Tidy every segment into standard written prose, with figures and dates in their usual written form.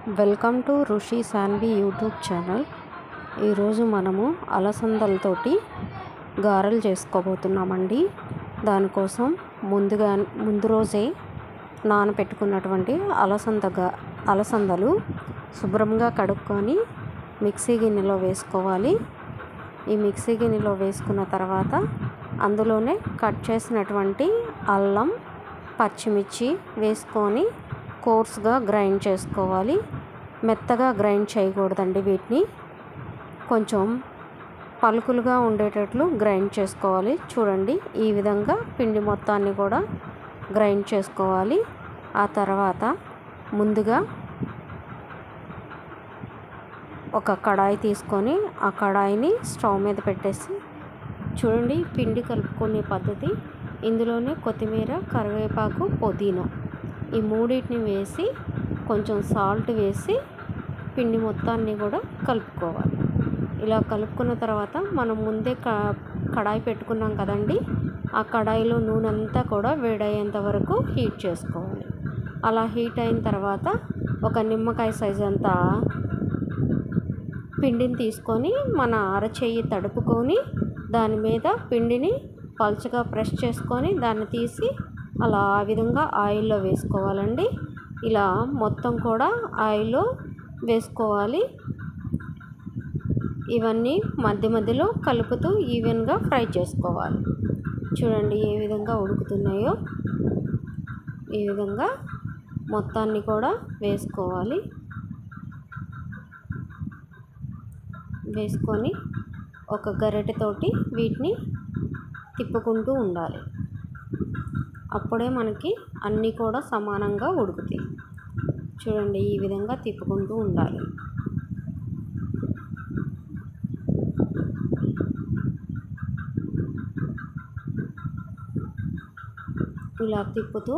Welcome to Rishi Shanvi YouTube channel. ఈరోజు మనము అలసందలతోటి గారెలు చేసుకోబోతున్నామండి. దానికోసం ముందు రోజే నానబెట్టుకున్నటువంటి అలసందలు శుభ్రంగా కడుక్కొని మిక్సీ గిన్నెలో వేసుకోవాలి. ఈ మిక్సీ గిన్నెలో వేసుకున్న తర్వాత అందులోనే కట్ చేసినటువంటి అల్లం, పచ్చిమిర్చి వేసుకొని కోర్స్గా గ్రైండ్ చేసుకోవాలి. మెత్తగా గ్రైండ్ చేయకూడదండి. వీటిని కొంచెం పలుకులుగా ఉండేటట్లు గ్రైండ్ చేసుకోవాలి. చూడండి, ఈ విధంగా పిండి మొత్తాన్ని కూడా గ్రైండ్ చేసుకోవాలి. ఆ తర్వాత ముందుగా ఒక కడాయి తీసుకొని ఆ కడాయిని స్టవ్ మీద పెట్టేసి, చూడండి పిండి కలుపుకునే పద్ధతి. ఇందులోనే కొత్తిమీర, కరివేపాకు, పుదీనా ఈ మూడింటిని వేసి కొంచెం సాల్ట్ వేసి పిండి మొత్తాన్ని కూడా కలుపుకోవాలి. ఇలా కలుపుకున్న తర్వాత మనం ముందే కడాయి పెట్టుకున్నాం కదండి, ఆ కడాయిలో నూనె అంతా కూడా వేడయ్యేంత వరకు హీట్ చేసుకోవాలి. అలా హీట్ అయిన తర్వాత ఒక నిమ్మకాయ సైజు అంతా పిండిని తీసుకొని మన అరచెయ్యి తడుపుకొని దాని మీద పిండిని పల్చగా ప్రెస్ చేసుకొని దాన్ని తీసి అలా ఆ విధంగా ఆయిల్లో వేసుకోవాలండి. ఇలా మొత్తం కూడా ఆయిల్లో వేసుకోవాలి. ఇవన్నీ మధ్య మధ్యలో కలుపుతూ ఈవెన్గా ఫ్రై చేసుకోవాలి. చూడండి ఏ విధంగా ఉడుకుతున్నాయో. ఈ విధంగా మొత్తాన్ని కూడా వేసుకోవాలి. వేసుకొని ఒక గరిటెతోటి వీటిని తిప్పుకుంటూ ఉండాలి. అప్పుడే మనకి అన్నీ కూడా సమానంగా ఉడుకుతాయి. చూడండి, ఈ విధంగా తిప్పుకుంటూ ఉండాలి. ఇలా తిప్పుతూ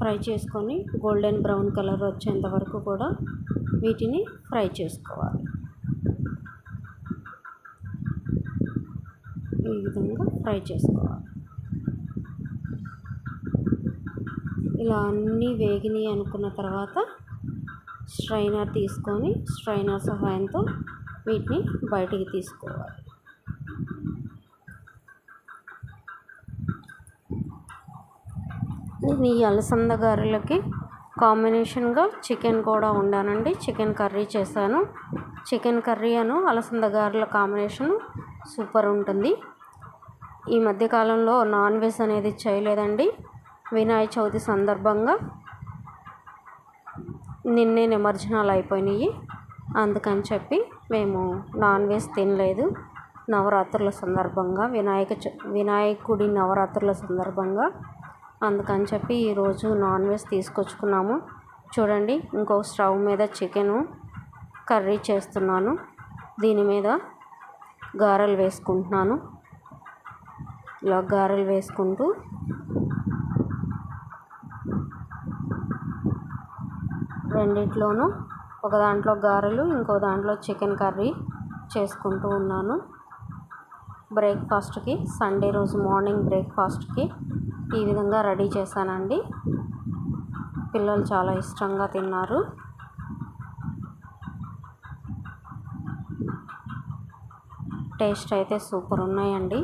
ఫ్రై చేసుకొని గోల్డెన్ బ్రౌన్ కలర్ వచ్చేంత వరకు కూడా వీటిని ఫ్రై చేసుకోవాలి. ఈ విధంగా ఫ్రై చేసుకోవాలి. ఇలా అన్నీ వేగినాయి అనుకున్న తర్వాత స్ట్రైనర్ తీసుకొని స్ట్రైనర్ సహాయంతో వీటిని బయటికి తీసుకోవాలి. నేను ఈ అలసంద గారెలకి కాంబినేషన్గా చికెన్ కూడా వండానండి. చికెన్ కర్రీ చేశాను. చికెన్ కర్రీ అలసంద గారెల కాంబినేషన్ సూపర్ ఉంటుంది. ఈ మధ్యకాలంలో నాన్ వెజ్ అనేది చేయలేదండి. వినాయక చవితి సందర్భంగా నిన్నే నిమజ్జనాలు అయిపోయినాయి. అందుకని చెప్పి మేము నాన్ వెజ్ తినలేదు. నవరాత్రుల సందర్భంగా వినాయకుడి నవరాత్రుల సందర్భంగా అందుకని చెప్పి ఈరోజు నాన్ వెజ్ తీసుకొచ్చుకున్నాము. చూడండి, ఇంకో స్టవ్ మీద చికెను కర్రీ చేస్తున్నాను. దీని మీద గారెలు వేసుకుంటున్నాను. ఇలా గారెలు వేసుకుంటూ రెండిట్లోనూ ఒక దాంట్లో గారెలు, ఇంకో దాంట్లో చికెన్ కర్రీ చేసుకుంటూ ఉన్నాను. బ్రేక్ఫాస్ట్కి, సండే రోజు మార్నింగ్ బ్రేక్ఫాస్ట్కి ఈ విధంగా రెడీ చేశానండి. పిల్లలు చాలా ఇష్టంగా తిన్నారు. టేస్ట్ అయితే సూపర్ ఉన్నాయండి.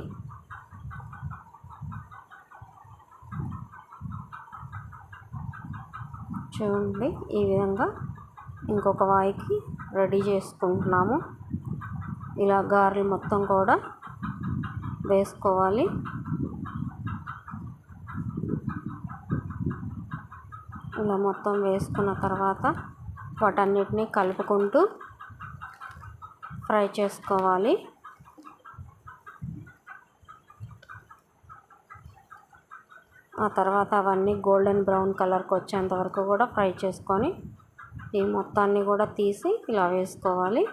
చూడండి, ఈ విధంగా ఇంకొక వాయికి రెడీ చేసుకుంటున్నాము. ఇలా గారెలు మొత్తం కూడా వేసుకోవాలి. ఇలా మొత్తం వేసుకున్న తర్వాత వాటన్నిటిని కలుపుకుంటూ ఫ్రై చేసుకోవాలి. ఆ తర్వాత అవన్నీ గోల్డెన్ బ్రౌన్ కలర్కి వచ్చేంత వరకు కూడా ఫ్రై చేసుకొని ఈ మొత్తాన్ని కూడా తీసి ఇలా వేసుకోవాలి.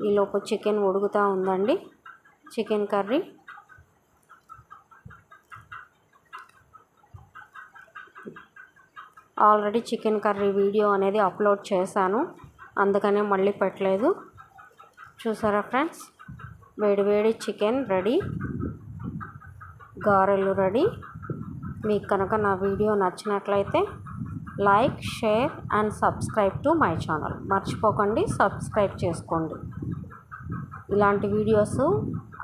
ఈలోపు చికెన్ ఉడుకుతూ ఉందండి. Chicken curry already chicken curry video అనేది అప్లోడ్ చేశాను, అందుకనే మళ్ళీ పెట్టలేదు. చూసారా ఫ్రెండ్స్, వేడి చికెన్ రెడీ, గారెలు రెడీ. మీకు కనుక నా వీడియో నచ్చినట్లయితే like, share and subscribe to my channel. మర్చిపోకండి, సబ్స్క్రైబ్ చేసుకోండి. ఇలాంటి వీడియోస్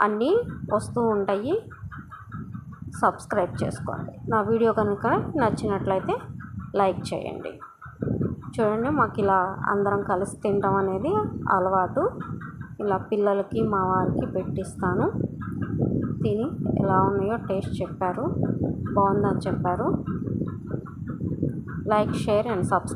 అన్నీ వస్తూ ఉంటాయి. సబ్స్క్రైబ్ చేసుకోండి. నా వీడియో కనుక నచ్చినట్లయితే లైక్ చేయండి. చూడండి, మాకు ఇలా అందరం కలిసి తినడం అనేది అలవాటు. ఇలా పిల్లలకి మా వారికి పెట్టిస్తాను. తిని ఎలా ఉన్నాయో టేస్ట్ చెప్పారు, బాగుందని చెప్పారు. Like, share and subscribe.